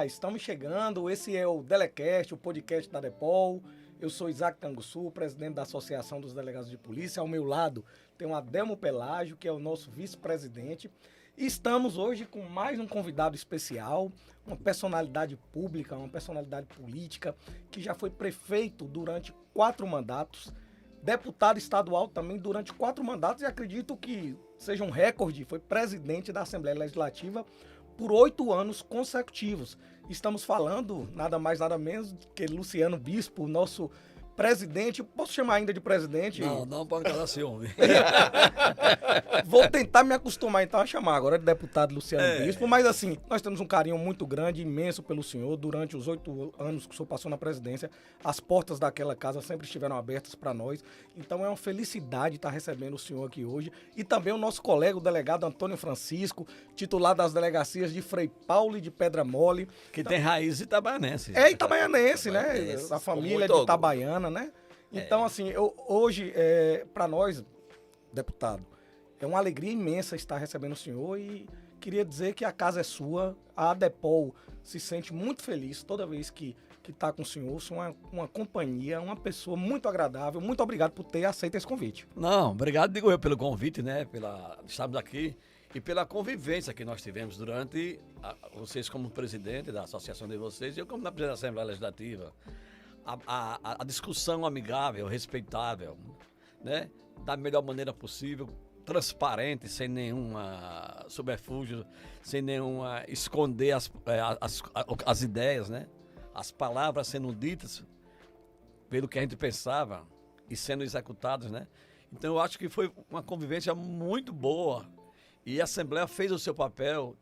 estamos chegando. Esse é o Delecast, o podcast da Depol. Eu sou Isaac Canguçu, presidente da Associação dos Delegados de Polícia. Ao meu lado tem o Adelmo Pelágio, que é o nosso vice-presidente. E estamos hoje com mais um convidado especial, uma personalidade pública, uma personalidade política, que já foi prefeito durante 4 mandatos, deputado estadual também durante 4 mandatos, e acredito que seja um recorde, foi presidente da Assembleia Legislativa por 8 anos consecutivos. Estamos falando, nada mais, nada menos, que Luciano Bispo, nosso presidente. Posso chamar ainda de presidente? Não pode calar ciúme. Vou tentar me acostumar então a chamar agora de deputado Luciano Bispo, mas assim, nós temos um carinho muito grande, imenso pelo senhor. Durante os 8 anos que o senhor passou na presidência, as portas daquela casa sempre estiveram abertas para nós. Então é uma felicidade estar recebendo o senhor aqui hoje. E também o nosso colega, o delegado Antônio Francisco, titular das delegacias de Frei Paulo e de Pedra Mole. Que tem raiz itabaianense. É itabaianense, né? A família de Itabaiana, né? Então, assim, hoje, para nós, deputado, é uma alegria imensa estar recebendo o senhor e queria dizer que a casa é sua. A Depol se sente muito feliz toda vez que está com o senhor. O senhor é uma companhia, uma pessoa muito agradável. Muito obrigado por ter aceito esse convite. Não, obrigado, digo eu, pelo convite, né? Estarmos aqui e pela convivência que nós tivemos durante, vocês como presidente da associação de vocês e eu como na presidente da Assembleia Legislativa. A discussão amigável, respeitável, né? Da melhor maneira possível, transparente, sem nenhuma subterfúgio, sem nenhuma esconder as ideias, né? As palavras sendo ditas pelo que a gente pensava e sendo executadas, né? Então eu acho que foi uma convivência muito boa e a Assembleia fez o seu papel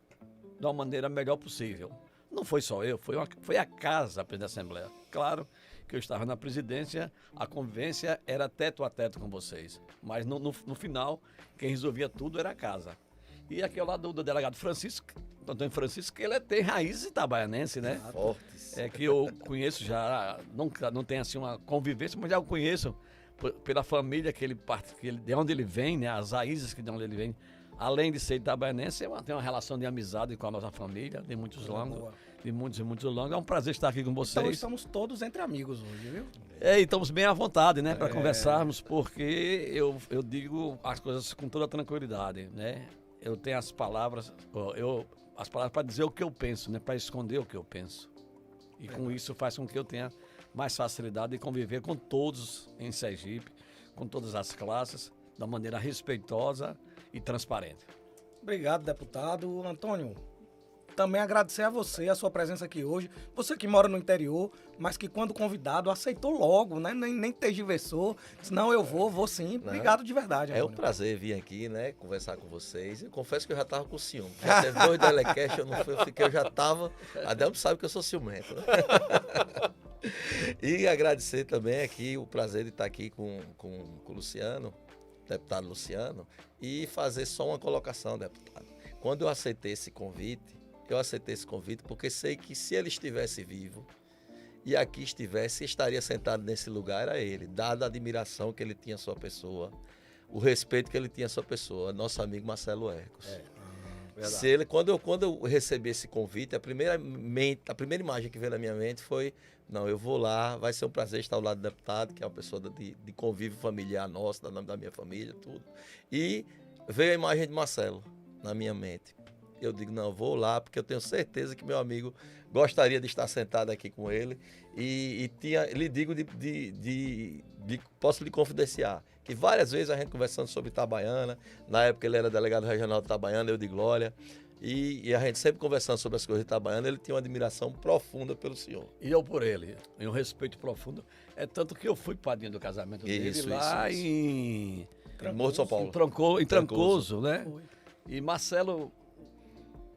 de uma maneira melhor possível. Não foi só eu, foi a casa a presidente da Assembleia. Claro que eu estava na presidência, a convivência era teto a teto com vocês. Mas no final, quem resolvia tudo era a casa. E aqui ao lado do delegado Francisco, Antônio Francisco, que ele tem raízes itabaianense, né? Fortes. É que eu conheço já, não tem assim uma convivência, mas já o conheço pela família de onde ele vem, né? As raízes de onde ele vem. Além de ser itabaianense, tem uma relação de amizade com a nossa família, de muitos longos. De muitos e muitos longos. É um prazer estar aqui com vocês. Então estamos todos entre amigos hoje, viu? E estamos bem à vontade, né, para conversarmos, porque eu digo as coisas com toda tranquilidade, né? Eu tenho as palavras para dizer o que eu penso, né, para esconder o que eu penso. E com isso faz com que eu tenha mais facilidade de conviver com todos em Sergipe, com todas as classes, da maneira respeitosa e transparente. Obrigado, deputado. Antônio, também agradecer a você, a sua presença aqui hoje. Você que mora no interior, mas que quando convidado aceitou logo, né? Nem tergiversou. Disse, não, eu vou sim. Obrigado de verdade, Antônio. É um prazer vir aqui, né, conversar com vocês. Eu confesso que eu já estava com ciúme. Já teve 2 Delecast, eu já estava... A Delmo sabe que eu sou ciumento, né? E agradecer também aqui o prazer de estar aqui com o Luciano, deputado Luciano, e fazer só uma colocação, deputado. Quando eu aceitei esse convite porque sei que se ele estivesse vivo e aqui estivesse, estaria sentado nesse lugar, era ele, dada a admiração que ele tinha à sua pessoa, o respeito que ele tinha à sua pessoa, nosso amigo Marcelo Hercos. Quando eu recebi esse convite, a primeira imagem que veio na minha mente foi, não, eu vou lá, vai ser um prazer estar ao lado do deputado, que é uma pessoa de convívio familiar nosso, da minha família, tudo. E veio a imagem de Marcelo na minha mente. Eu digo, não, vou lá, porque eu tenho certeza que meu amigo gostaria de estar sentado aqui com ele. Lhe digo, posso lhe confidenciar, que várias vezes a gente conversando sobre Itabaiana, na época ele era delegado regional de Itabaiana, eu de Glória, e a gente sempre conversando sobre as coisas de Itabaiana, ele tinha uma admiração profunda pelo senhor. E eu por ele, e um respeito profundo. É tanto que eu fui padrinho do casamento dele lá em Morro de São Paulo. Em Trancoso, né? Foi. E Marcelo...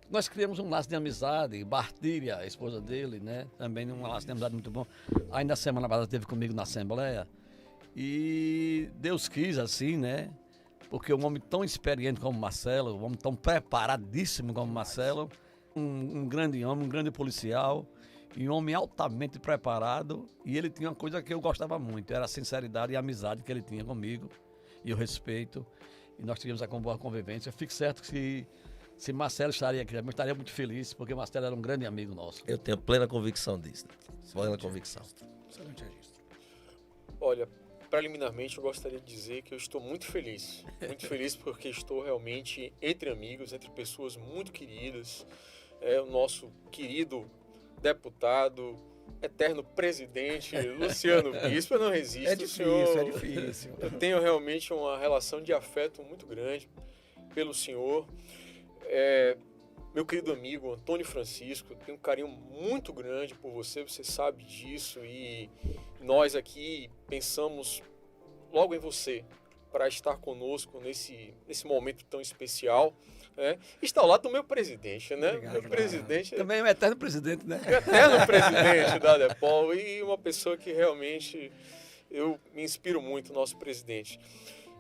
Nós criamos um laço de amizade, Bartíria, a esposa dele, né? Também um laço de amizade muito bom. Ainda a semana passada esteve comigo na Assembleia. E Deus quis assim, né? Porque um homem tão experiente como Marcelo, um homem tão preparadíssimo como Marcelo, um grande homem, um grande policial, e um homem altamente preparado. E ele tinha uma coisa que eu gostava muito, era a sinceridade e a amizade que ele tinha comigo, e o respeito. E nós tivemos a boa convivência. Fico certo que Se Marcelo estaria aqui, eu estaria muito feliz, porque Marcelo era um grande amigo nosso. Eu tenho plena convicção disso. Plena convicção. Excelente registro. Olha, preliminarmente eu gostaria de dizer que eu estou muito feliz. Muito feliz porque estou realmente entre amigos, entre pessoas muito queridas. O nosso querido deputado, eterno presidente, Luciano Bispo, eu não resisto. É difícil. Eu tenho realmente uma relação de afeto muito grande pelo senhor. Meu querido amigo Antônio Francisco, eu tenho um carinho muito grande por você sabe disso, e nós aqui pensamos logo em você para estar conosco nesse momento tão especial. Está ao lado do meu presidente, né? Obrigado, meu presidente Também é um eterno presidente, né? o eterno presidente da DEPOL, e uma pessoa que realmente eu me inspiro muito, nosso presidente.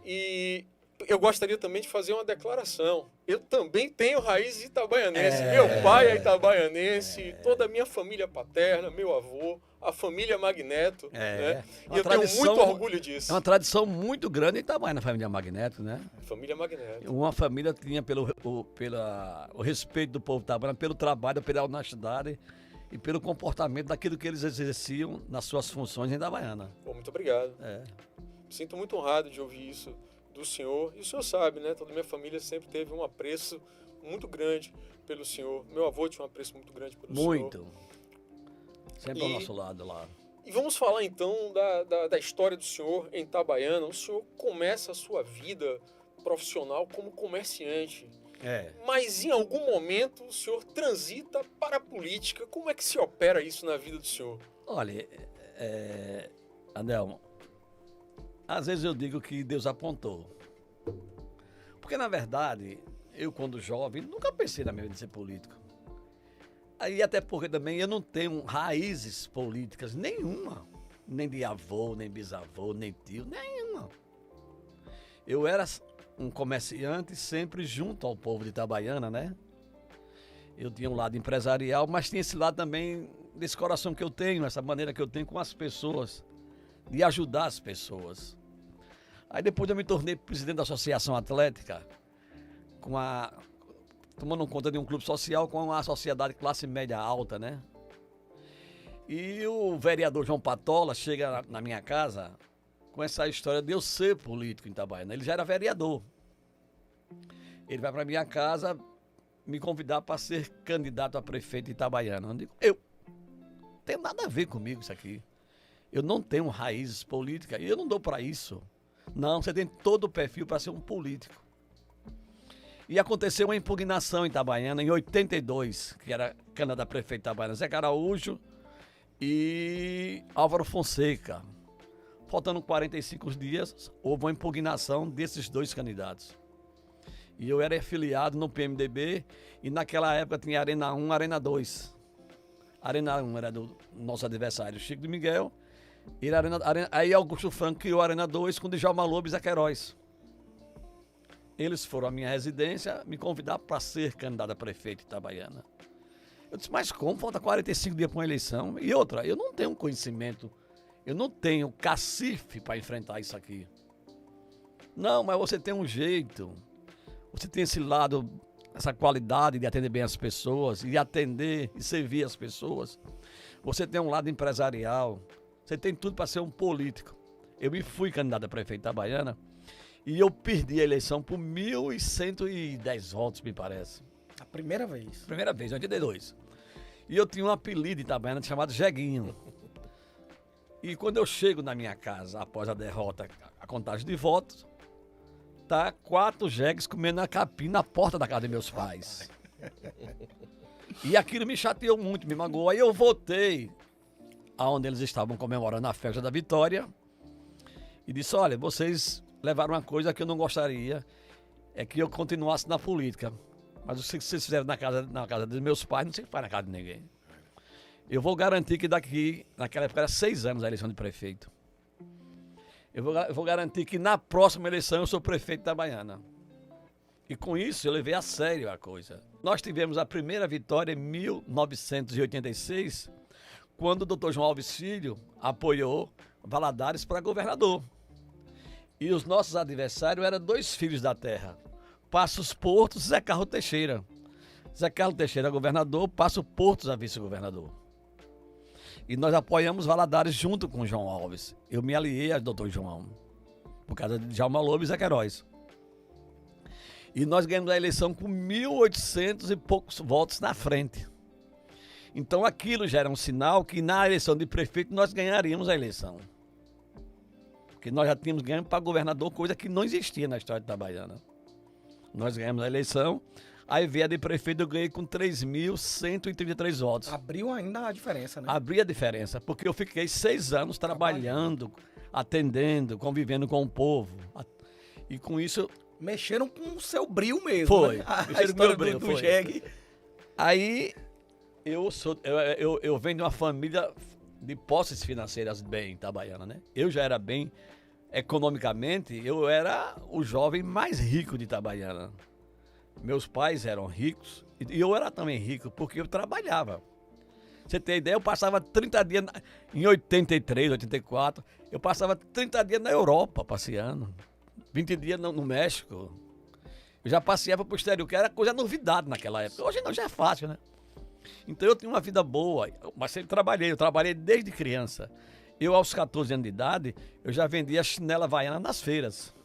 E eu gostaria também de fazer uma declaração. Eu também tenho raiz itabaianense. Meu pai é itabaianense, toda a minha família paterna, meu avô, a família Magneto. Né? E eu tenho muito orgulho disso. É uma tradição muito grande em Itabaiana, na família Magneto, né? Família Magneto. Uma família tinha o respeito do povo itabaiano, pelo trabalho, pela honestidade e pelo comportamento daquilo que eles exerciam nas suas funções em Itabaiana. Pô, muito obrigado. Me sinto muito honrado de ouvir isso do senhor. E o senhor sabe, né? Toda a minha família sempre teve um apreço muito grande pelo senhor. Meu avô tinha um apreço muito grande pelo senhor. Muito. Sempre ao nosso lado lá. E vamos falar então da história do senhor em Itabaiana. O senhor começa a sua vida profissional como comerciante. Mas em algum momento o senhor transita para a política. Como é que se opera isso na vida do senhor? Olha, Anelmo, às vezes eu digo que Deus apontou. Porque, na verdade, eu, quando jovem, nunca pensei na minha vida de ser político. Aí, até porque também eu não tenho raízes políticas nenhuma. Nem de avô, nem bisavô, nem tio, nenhuma. Eu era um comerciante sempre junto ao povo de Itabaiana, né? Eu tinha um lado empresarial, mas tinha esse lado também desse coração que eu tenho, essa maneira que eu tenho com as pessoas, de ajudar as pessoas. Aí depois eu me tornei presidente da Associação Atlética, tomando conta de um clube social com a sociedade classe média alta, né? E o vereador João Patola chega na minha casa com essa história de eu ser político em Itabaiana. Ele já era vereador. Ele vai para minha casa me convidar para ser candidato a prefeito de Itabaiana. Eu digo, não tem nada a ver comigo isso aqui. Eu não tenho raízes políticas e eu não dou para isso. Não, você tem todo o perfil para ser um político. E aconteceu uma impugnação em Itabaiana em 82, que era candidato a prefeito de Itabaiana, Zé Araújo e Álvaro Fonseca. Faltando 45 dias, houve uma impugnação desses dois candidatos. E eu era afiliado no PMDB e naquela época tinha Arena 1, Arena 2. Arena 1 era do nosso adversário, Chico de Miguel. E aí Augusto Franco criou a Arena 2 com Djalma Lobo e Zé Queiroz. Eles foram à minha residência me convidar para ser candidato a prefeito de Itabaiana. Eu disse, mas como? Falta 45 dias para uma eleição. E outra, eu não tenho conhecimento, eu não tenho cacife para enfrentar isso aqui. Não, mas você tem um jeito, você tem esse lado, essa qualidade de atender bem as pessoas, e atender e servir as pessoas. Você tem um lado empresarial, você tem tudo para ser um político. Eu me fui candidato a prefeito de Itabaiana e eu perdi a eleição por 1.110 votos, me parece. A primeira vez? Primeira vez, em 82. E eu tinha um apelido em Itabaiana chamado Jeguinho. E quando eu chego na minha casa, após a derrota, a contagem de votos, tá 4 jegues comendo a capim na porta da casa de meus pais. E aquilo me chateou muito, me magoou. Aí eu voltei aonde eles estavam comemorando a festa da vitória e disse, olha, vocês levaram uma coisa que eu não gostaria, é que eu continuasse na política. Mas o que vocês fizeram na casa dos meus pais, não sei o que faz na casa de ninguém. Eu vou garantir que naquela época era 6 anos a eleição de prefeito. Eu vou garantir que na próxima eleição eu sou prefeito da Itabaiana. E com isso eu levei a sério a coisa. Nós tivemos a primeira vitória em 1986, quando o Dr. João Alves Filho apoiou Valadares para governador. E os nossos adversários eram 2 filhos da terra, Passos Portos, Zé Carlos Teixeira. Zé Carlos Teixeira é governador, Passos Portos é vice-governador. E nós apoiamos Valadares junto com o João Alves. Eu me aliei ao doutor João, por causa de Djalma Lobo e Zé Queiroz. E nós ganhamos a eleição com 1.800 e poucos votos na frente. Então aquilo já era um sinal que na eleição de prefeito nós ganharíamos a eleição. Porque nós já tínhamos ganho para governador, coisa que não existia na história de Itabaiana. Nós ganhamos a eleição, aí veio a de prefeito, eu ganhei com 3.133 votos. Abriu ainda a diferença, né? Abri a diferença, porque eu fiquei 6 anos trabalhando, atendendo, convivendo com o povo. E com isso... Mexeram com o seu brio mesmo. Foi. Né? A Mexeram com o história meu brio, do foi. jegue. Aí eu venho de uma família de posses financeiras bem itabaiana, né? Eu já era bem economicamente, eu era o jovem mais rico de Itabaiana. Meus pais eram ricos e eu era também rico porque eu trabalhava. Você tem ideia, eu passava 30 dias, em 83, 84, eu passava 30 dias na Europa passeando, 20 dias no México. Eu já passeava pro exterior, que era coisa novidade naquela época. Hoje não, já é fácil, né? Então eu tinha uma vida boa, mas sempre trabalhei, eu trabalhei desde criança. Eu, aos 14 anos de idade, eu já vendia chinela havaiana nas feiras.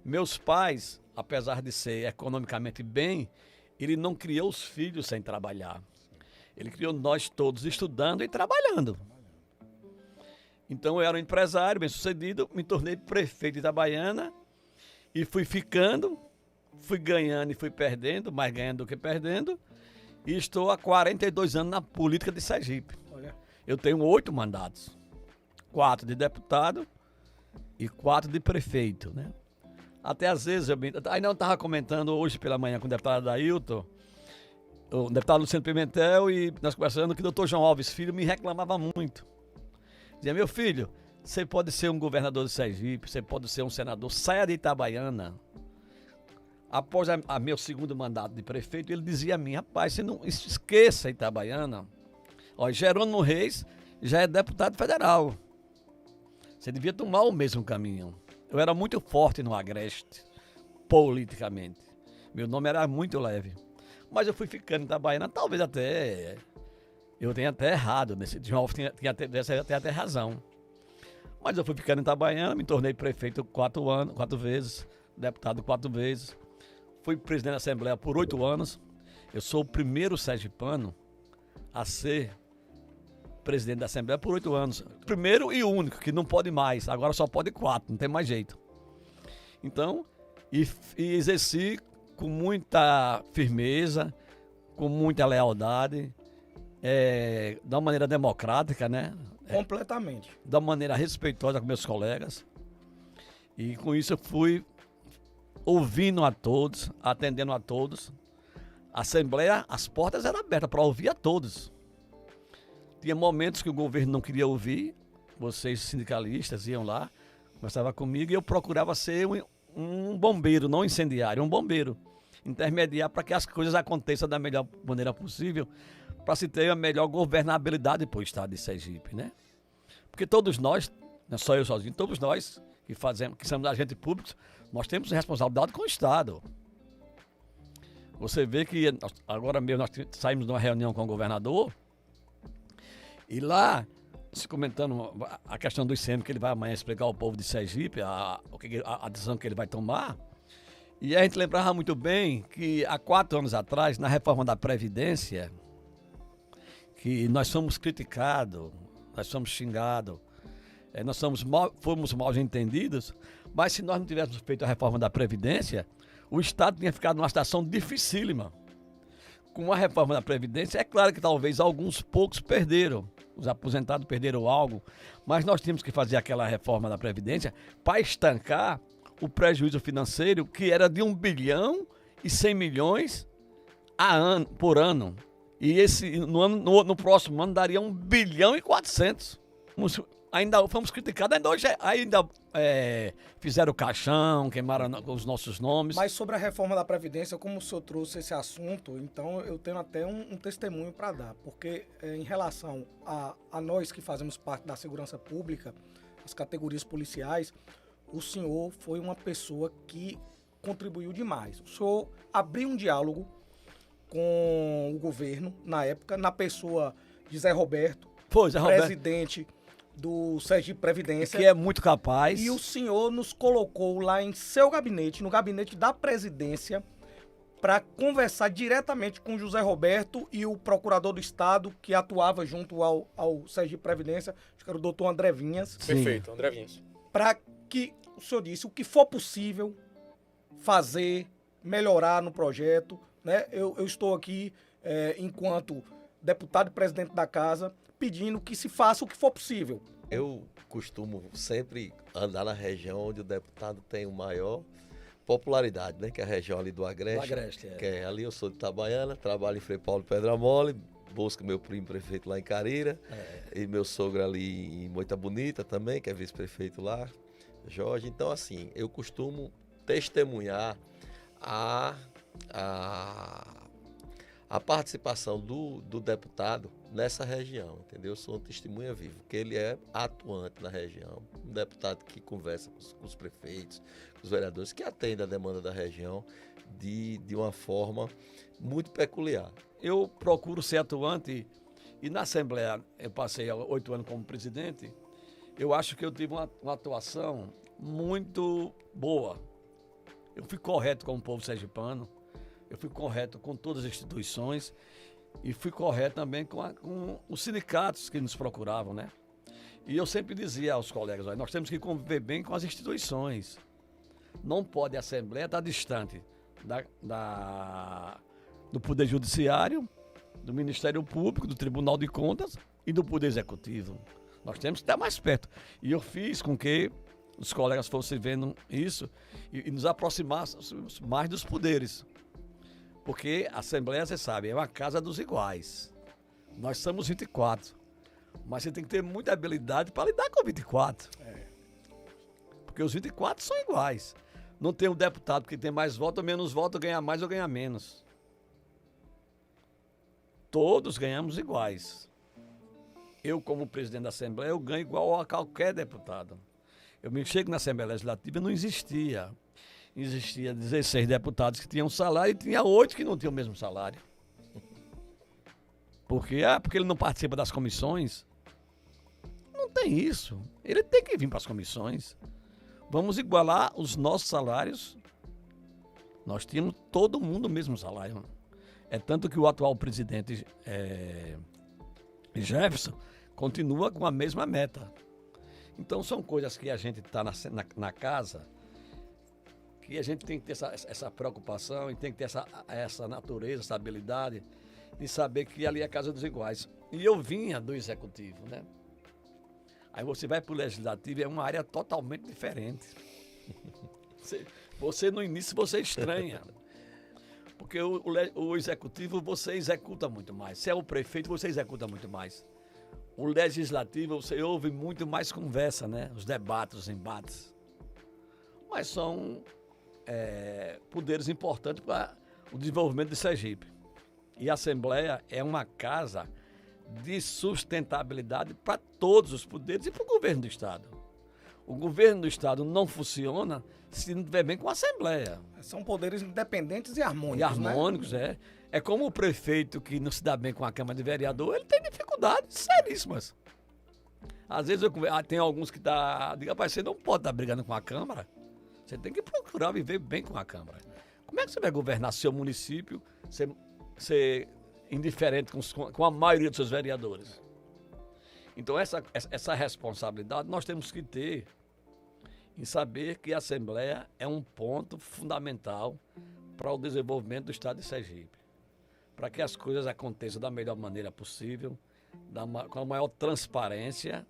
Meus pais, apesar de ser economicamente bem, ele não criou os filhos sem trabalhar. Ele criou nós todos estudando e trabalhando. Então eu era um empresário bem-sucedido, me tornei prefeito de Itabaiana e fui ficando, fui ganhando e fui perdendo, mais ganhando do que perdendo. E estou há 42 anos na política de Sergipe. Olha. Eu tenho 8 mandatos. 4 de deputado e 4 de prefeito, né? Até às vezes, ainda não estava comentando hoje pela manhã com o deputado Ailton, o deputado Luciano Pimentel, e nós conversando que o doutor João Alves Filho me reclamava muito. Dizia, meu filho, você pode ser um governador de Sergipe, você pode ser um senador, saia de Itabaiana. Após meu segundo mandato de prefeito, ele dizia a mim, rapaz, você não esqueça Itabaiana. Ó, Jerônimo Reis já é deputado federal. Você devia tomar o mesmo caminho. Eu era muito forte no Agreste, politicamente. Meu nome era muito leve. Mas eu fui ficando em Itabaiana, talvez até... Eu tenha até errado nesse... João Alves tem até razão. Mas eu fui ficando em Itabaiana, me tornei prefeito 4 vezes, deputado 4 vezes. Fui presidente da Assembleia por 8 anos. Eu sou o primeiro sergipano a ser presidente da Assembleia por 8 anos. Primeiro e único, que não pode mais. Agora só pode 4, não tem mais jeito. Então, e exerci com muita firmeza, com muita lealdade, de uma maneira democrática, né? Completamente. De uma maneira respeitosa com meus colegas. E com isso eu fui ouvindo a todos, atendendo a todos. A Assembleia, as portas eram abertas para ouvir a todos. Tinha momentos que o governo não queria ouvir, vocês sindicalistas iam lá, conversavam comigo e eu procurava ser um bombeiro, não incendiário, um bombeiro. Intermediar para que as coisas aconteçam da melhor maneira possível, para se ter a melhor governabilidade para o estado de Sergipe, né? Porque todos nós, não é só eu sozinho, todos nós que somos agentes públicos, nós temos responsabilidade com o estado. Você vê que agora mesmo nós saímos de uma reunião com o governador e lá, se comentando a questão do ICM, que ele vai amanhã explicar ao povo de Sergipe, a decisão que ele vai tomar. E a gente lembrava muito bem que há 4 anos atrás, na reforma da Previdência, que nós fomos criticados, nós fomos xingados, nós fomos mal entendidos, mas se nós não tivéssemos feito a reforma da Previdência, o Estado tinha ficado numa situação dificílima. Com a reforma da Previdência, é claro que talvez alguns poucos perderam, os aposentados perderam algo, mas nós tínhamos que fazer aquela reforma da Previdência para estancar o prejuízo financeiro que era de 1,1 bilhão por ano. E no próximo ano daria 1,4 bilhão. Ainda fomos criticados, ainda fizeram caixão, queimaram os nossos nomes. Mas sobre a reforma da Previdência, como o senhor trouxe esse assunto, então eu tenho até um testemunho para dar. Porque em relação a nós que fazemos parte da segurança pública, as categorias policiais, o senhor foi uma pessoa que contribuiu demais. O senhor abriu um diálogo com o governo, na época, na pessoa de Zé Roberto, Foi, Zé Roberto, presidente do Sergipe Previdência. que é muito capaz. E o senhor nos colocou lá em seu gabinete, no gabinete da presidência, para conversar diretamente com José Roberto e o procurador do Estado, que atuava junto ao Sergipe Previdência, acho que era o doutor André Vinhas, Sim. Perfeito, André Vinhas. para que o senhor disse o que for possível fazer, melhorar no projeto. Né? Eu estou aqui, enquanto deputado e presidente da casa, pedindo que se faça o que for possível. Eu costumo sempre andar na região onde o deputado tem o maior popularidade, né? Que é a região ali do Agreste. Agreste, Que é ali, eu sou de Itabaiana, trabalho em Frei Paulo Pedra Mole, busco meu primo prefeito lá em Carira, e meu sogro ali em Moita Bonita também, que é vice-prefeito lá, Jorge. Então, assim, eu costumo testemunhar a participação do deputado nessa região, entendeu? Eu sou um testemunha vivo, que ele é atuante na região, um deputado que conversa com os prefeitos, com os vereadores, que atende a demanda da região de uma forma muito peculiar. Eu procuro ser atuante e na Assembleia, eu passei 8 anos como presidente, eu acho que eu tive uma atuação muito boa. Eu fui correto com o povo sergipano, eu fui correto com todas as instituições e fui correto também com os sindicatos que nos procuravam, né? E eu sempre dizia aos colegas, olha, nós temos que conviver bem com as instituições. Não pode a Assembleia estar distante do Poder Judiciário, do Ministério Público, do Tribunal de Contas e do Poder Executivo. Nós temos que estar mais perto. E eu fiz com que os colegas fossem vendo isso e nos aproximássemos mais dos poderes. Porque a Assembleia, você sabe, é uma casa dos iguais. Nós somos 24. Mas você tem que ter muita habilidade para lidar com 24. Porque os 24 são iguais. Não tem um deputado que tem mais voto ou menos voto, ganha mais ou ganha menos. Todos ganhamos iguais. Eu, como presidente da Assembleia, eu ganho igual a qualquer deputado. Eu me chego na Assembleia Legislativa, não existia. Existia 16 deputados que tinham salário e tinha 8 que não tinham o mesmo salário. Por quê? Porque ele não participa das comissões. Não tem isso. Ele tem que vir para as comissões. Vamos igualar os nossos salários. Nós tínhamos todo mundo o mesmo salário. É tanto que o atual presidente Jefferson continua com a mesma meta. Então são coisas que a gente está na casa, que a gente tem que ter essa preocupação e tem que ter essa natureza, essa habilidade de saber que ali é a casa dos iguais. E eu vinha do executivo, né? Aí você vai para o legislativo, é uma área totalmente diferente. Você no início você estranha. Porque o executivo você executa muito mais. Se é o prefeito, você executa muito mais. O legislativo você ouve muito mais conversa, né? Os debates, os embates. Mas são poderes importantes para o desenvolvimento de Sergipe. E a Assembleia é uma casa de sustentabilidade para todos os poderes e para o governo do Estado. O governo do Estado não funciona se não tiver bem com a Assembleia. São poderes independentes e harmônicos, E harmônicos, né? É como o prefeito que não se dá bem com a Câmara de Vereador, ele tem dificuldades seríssimas. Às vezes tem alguns que digam, rapaz, você não pode estar brigando com a Câmara. Você tem que procurar viver bem com a Câmara. Como é que você vai governar seu município, ser indiferente com a maioria dos seus vereadores? Então essa responsabilidade nós temos que ter em saber que a Assembleia é um ponto fundamental para o desenvolvimento do Estado de Sergipe. Para que as coisas aconteçam da melhor maneira possível, com a maior transparência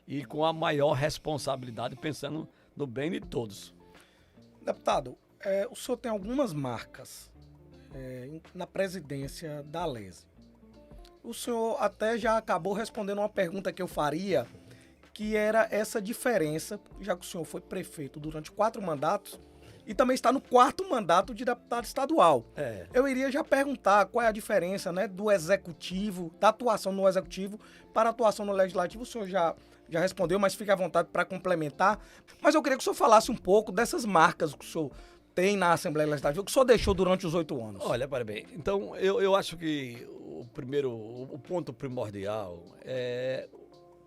e com a maior responsabilidade, pensando no bem de todos. Deputado, o senhor tem algumas marcas na presidência da Alesi. O senhor até já acabou respondendo uma pergunta que eu faria, que era essa diferença, já que o senhor foi prefeito durante 4 mandatos e também está no 4º mandato de deputado estadual. Eu iria já perguntar qual é a diferença, né, do executivo, da atuação no executivo para a atuação no legislativo. O senhor já respondeu, mas fique à vontade para complementar. Mas eu queria que o senhor falasse um pouco dessas marcas que o senhor tem na Assembleia Legislativa, que o senhor deixou durante os 8 anos? Olha, para bem. Então, eu acho que o ponto primordial é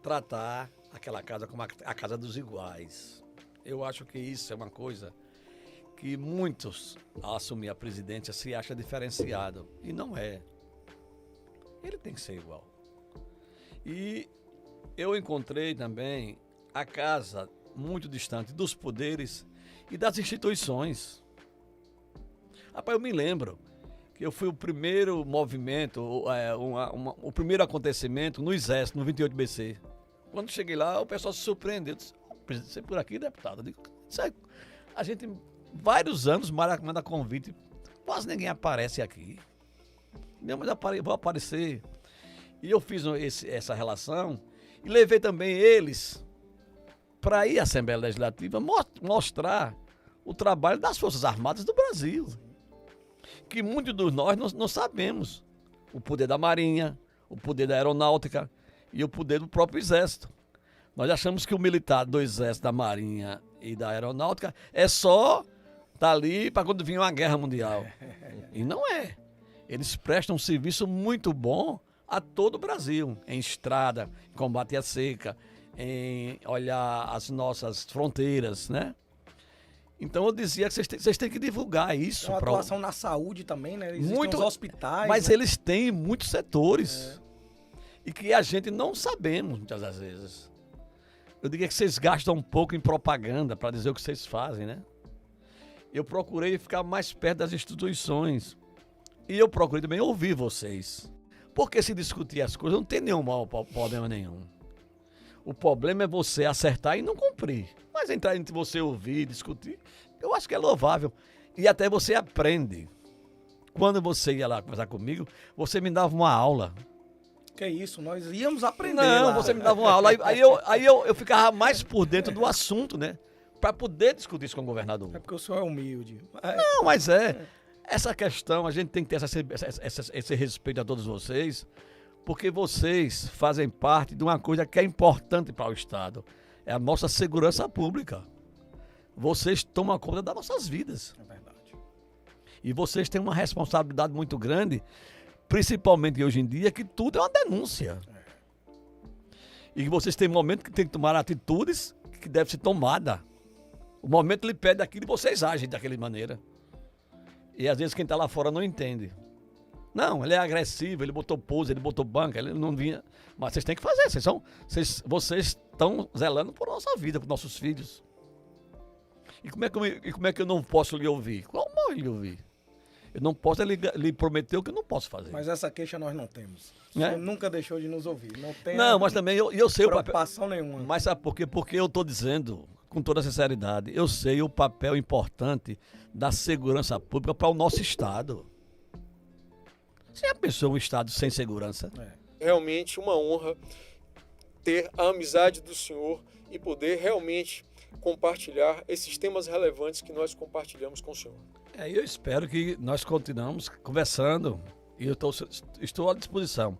tratar aquela casa como a casa dos iguais. Eu acho que isso é uma coisa que muitos, ao assumir a presidência, se acham diferenciado. E não é. Ele tem que ser igual. E eu encontrei também a casa muito distante dos poderes e das instituições. Rapaz, eu me lembro que eu fui o primeiro movimento, o primeiro acontecimento no Exército, no 28BC. Quando cheguei lá, o pessoal se surpreendeu. Eu disse, presidente, você por aqui, deputado? Eu digo, a gente, vários anos, manda convite, quase ninguém aparece aqui. Não, mas vou aparecer. E eu fiz essa relação e levei também eles para ir à Assembleia Legislativa mostrar o trabalho das Forças Armadas do Brasil. Que muitos de nós não sabemos. O poder da Marinha, o poder da Aeronáutica e o poder do próprio Exército. Nós achamos que o militar do Exército, da Marinha e da Aeronáutica é só tá ali para quando vir uma guerra mundial. E não é. Eles prestam um serviço muito bom a todo o Brasil, em estrada, em combate à seca, em olhar as nossas fronteiras, né? Então eu dizia que vocês têm que divulgar isso. Tem uma atuação na saúde também, né? Existem muito, os hospitais. mas né? eles têm muitos setores. E que a gente não sabemos, muitas das vezes. Eu diria que vocês gastam um pouco em propaganda para dizer o que vocês fazem, né? Eu procurei ficar mais perto das instituições. E eu procurei também ouvir vocês. Porque se discutir as coisas não tem nenhum problema nenhum. O problema é você acertar e não cumprir. Mas entrar entre você ouvir, discutir, eu acho que é louvável. E até você aprende. Quando você ia lá conversar comigo, você me dava uma aula. Que isso, nós íamos aprender Não, lá. você me dava uma aula. Aí eu ficava mais por dentro do assunto, né? Para poder discutir isso com o governador. É porque o senhor é humilde. Não, mas essa questão, a gente tem que ter esse respeito a todos vocês, porque vocês fazem parte de uma coisa que é importante para o Estado. É a nossa segurança pública. Vocês tomam conta das nossas vidas. É verdade. E vocês têm uma responsabilidade muito grande, principalmente hoje em dia, que tudo é uma denúncia. E que vocês têm momentos que tem que tomar atitudes que devem ser tomadas. O momento lhe pede aquilo e vocês agem daquela maneira. E às vezes quem está lá fora não entende. Não, ele é agressivo, ele botou pose, ele botou banca, ele não vinha. Mas vocês têm que fazer, vocês estão zelando por nossa vida, por nossos filhos. E como é que eu não posso lhe ouvir? Como eu lhe ouvir? Eu não posso lhe prometer o que eu não posso fazer. Mas essa queixa nós não temos. O Né? senhor nunca deixou de nos ouvir. Não tem Mas também eu sei o papel. preocupação nenhuma. Mas sabe por quê? Porque eu estou dizendo, com toda sinceridade, eu sei o papel importante da segurança pública para o nosso Estado. Você já pensou um Estado sem segurança? Realmente uma honra ter a amizade do senhor e poder realmente compartilhar esses temas relevantes que nós compartilhamos com o senhor. Eu espero que nós continuemos conversando e eu estou à disposição.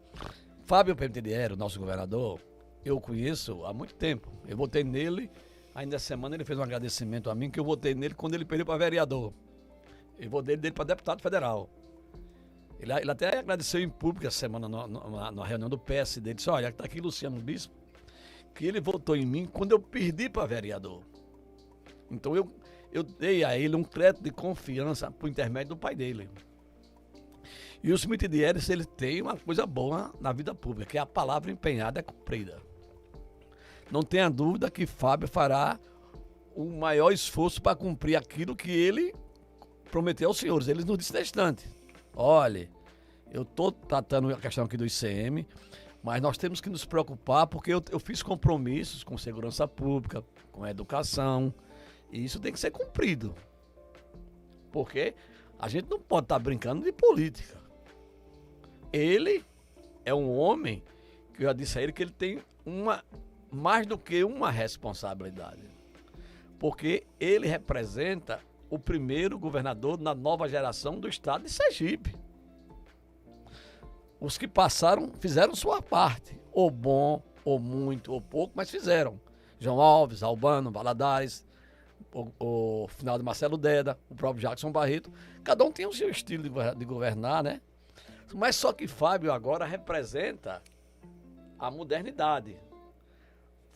Fábio Pentediero, nosso governador, eu conheço há muito tempo. Eu votei nele, ainda essa semana ele fez um agradecimento a mim, que eu votei nele quando ele perdeu para vereador. Eu votei dele para deputado federal. Ele até agradeceu em público essa semana na reunião do PSD. Ele disse, olha, está aqui Luciano Bispo, que ele votou em mim quando eu perdi para vereador. Então eu dei a ele um crédito de confiança por intermédio do pai dele. E o Smith Dieres, ele tem uma coisa boa na vida pública, que é a palavra empenhada é cumprida. Não tenha dúvida que Fábio fará o maior esforço para cumprir aquilo que ele prometeu aos senhores. Ele nos disse distante. Olha, eu estou tratando a questão aqui do ICM, mas nós temos que nos preocupar porque eu fiz compromissos com segurança pública, com educação, e isso tem que ser cumprido. Porque a gente não pode estar brincando de política. Ele é um homem que eu já disse a ele que ele tem mais do que uma responsabilidade. Porque ele representa o primeiro governador na nova geração do estado de Sergipe. Os que passaram fizeram sua parte, ou bom, ou muito, ou pouco, mas fizeram. João Alves, Albano, Valadares, o final de Marcelo Deda, o próprio Jackson Barreto. Cada um tem o seu estilo de governar, né? Mas só que Fábio agora representa a modernidade.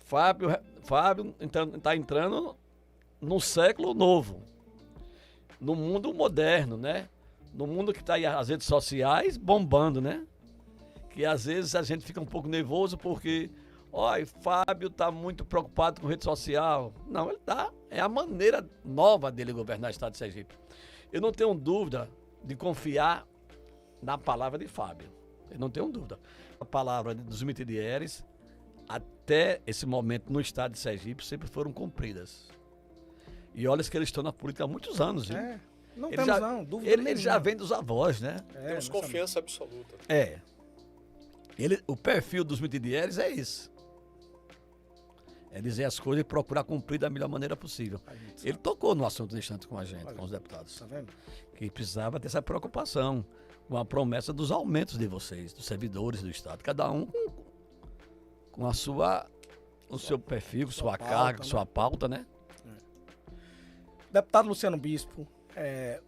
Fábio está entrando num século novo, no mundo moderno, né? No mundo que está aí as redes sociais bombando, né? Que às vezes a gente fica um pouco nervoso porque, olha, Fábio está muito preocupado com rede social. Não, ele está. É a maneira nova dele governar o estado de Sergipe. Eu não tenho dúvida de confiar na palavra de Fábio. Eu não tenho dúvida. A palavra dos Mitidieres, até esse momento no estado de Sergipe, sempre foram cumpridas. E olha que eles estão na política há muitos anos, viu? Não Ele temos já- não, dúvida Ele nenhuma. já vem dos avós, né? Temos confiança absoluta. É. O perfil dos Mitidieres é isso. É dizer as coisas e procurar cumprir da melhor maneira possível. Ele tocou no assunto distante com a gente, com os deputados. Tá vendo? Que precisava ter essa preocupação com a promessa dos aumentos de vocês, dos servidores do Estado. Cada um com a sua, o seu perfil, com sua pauta, carga, com né? sua pauta, né? Deputado Luciano Bispo,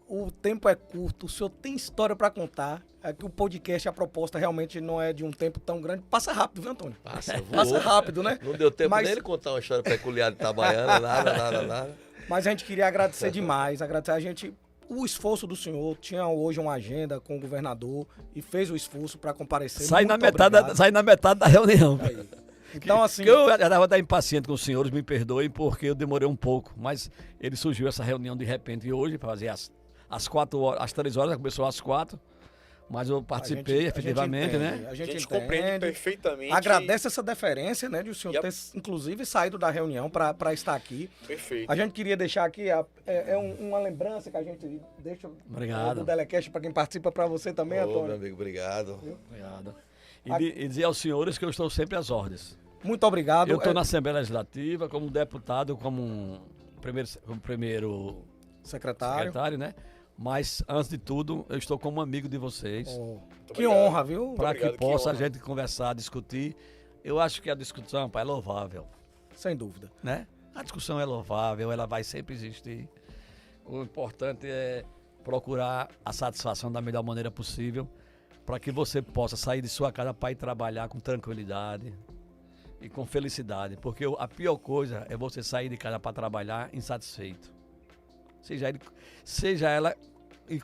o tempo é curto, o senhor tem história para contar. É que o podcast, a proposta realmente não é de um tempo tão grande. Passa rápido, viu, Antônio? Passa, voou. Passa rápido, né? Não deu tempo Mas- nem de contar uma história peculiar de Itabaiana, nada. Mas a gente queria agradecer demais, agradecer a gente o esforço do senhor. Tinha hoje uma agenda com o governador e fez o esforço para comparecer. Sai na, Muito metade obrigado. sai na metade da reunião. Aí. Então, assim, Porque eu estava até impaciente com os senhores, me perdoem, porque eu demorei um pouco. Mas ele surgiu essa reunião de repente hoje, para fazer às 4 horas, às 3 horas, começou às 4. Mas eu participei, efetivamente, entende, né? A A gente gente entende. compreende perfeitamente. Agradece essa deferência, né, de o senhor E a- ter, inclusive, saído da reunião para estar aqui. Perfeito. A gente queria deixar aqui uma lembrança que a gente deixa Obrigado. do Telecast para quem participa, para você também, Ô, meu Antônio. amigo, obrigado. Obrigado. E dizer aos senhores que eu estou sempre às ordens. Muito obrigado. Eu estou na Assembleia Legislativa como deputado, como primeiro Secretário. secretário, né? Mas, antes de tudo, eu estou como amigo de vocês. Oh, Muito que obrigado. honra, viu? Para obrigado, que que possa a honra. gente conversar, discutir. Eu acho que a discussão, pai, é louvável, Sem dúvida. né? A discussão é louvável, ela vai sempre existir. O importante é procurar a satisfação da melhor maneira possível para que você possa sair de sua casa para ir trabalhar com tranquilidade e com felicidade. Porque a pior coisa é você sair de casa para trabalhar insatisfeito.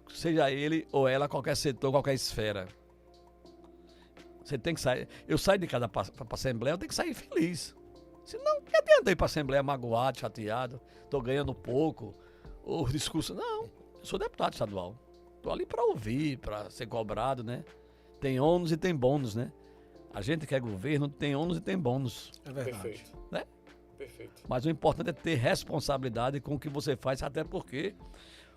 Seja ele ou ela, qualquer setor, qualquer esfera. Você tem que sair. Eu saio de casa para a Assembleia, eu tenho que sair feliz. Senão, que adianta eu ir para a Assembleia magoado, chateado, estou ganhando pouco, o discurso. Não, eu sou deputado estadual. Estou ali para ouvir, para ser cobrado, né? Tem ônus e tem bônus, né? A gente que é governo tem ônus e tem bônus. É verdade. Perfeito. Né? Perfeito. Mas o importante é ter responsabilidade com o que você faz, até porque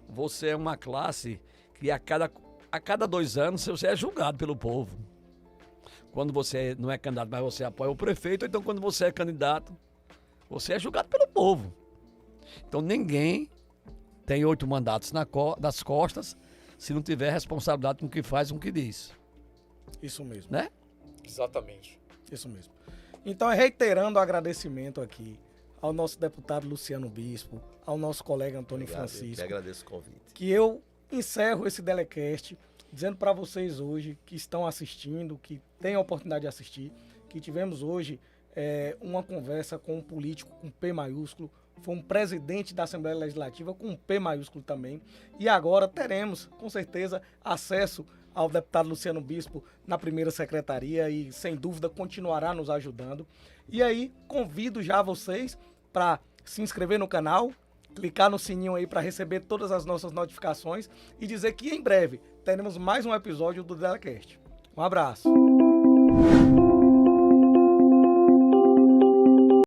você é uma classe que a cada 2 anos você é julgado pelo povo. Quando você não é candidato, mas você apoia o prefeito, então quando você é candidato, você é julgado pelo povo. Então ninguém tem 8 mandatos nas costas se não tiver responsabilidade com o que faz e com o que diz. Isso mesmo. Né? Exatamente. Isso mesmo. Então, reiterando o agradecimento aqui ao nosso deputado Luciano Bispo, ao nosso colega Antônio Obrigado, eu que Francisco, agradeço o convite. que eu encerro esse Telecast dizendo para vocês hoje que estão assistindo, que têm a oportunidade de assistir, que tivemos hoje uma conversa com um político com P maiúsculo, foi um presidente da Assembleia Legislativa com um P maiúsculo também, e agora teremos, com certeza, acesso ao deputado Luciano Bispo na primeira secretaria e, sem dúvida, continuará nos ajudando. E aí, convido já vocês para se inscrever no canal, clicar no sininho aí para receber todas as nossas notificações e dizer que em breve teremos mais um episódio do Telecast. Um abraço.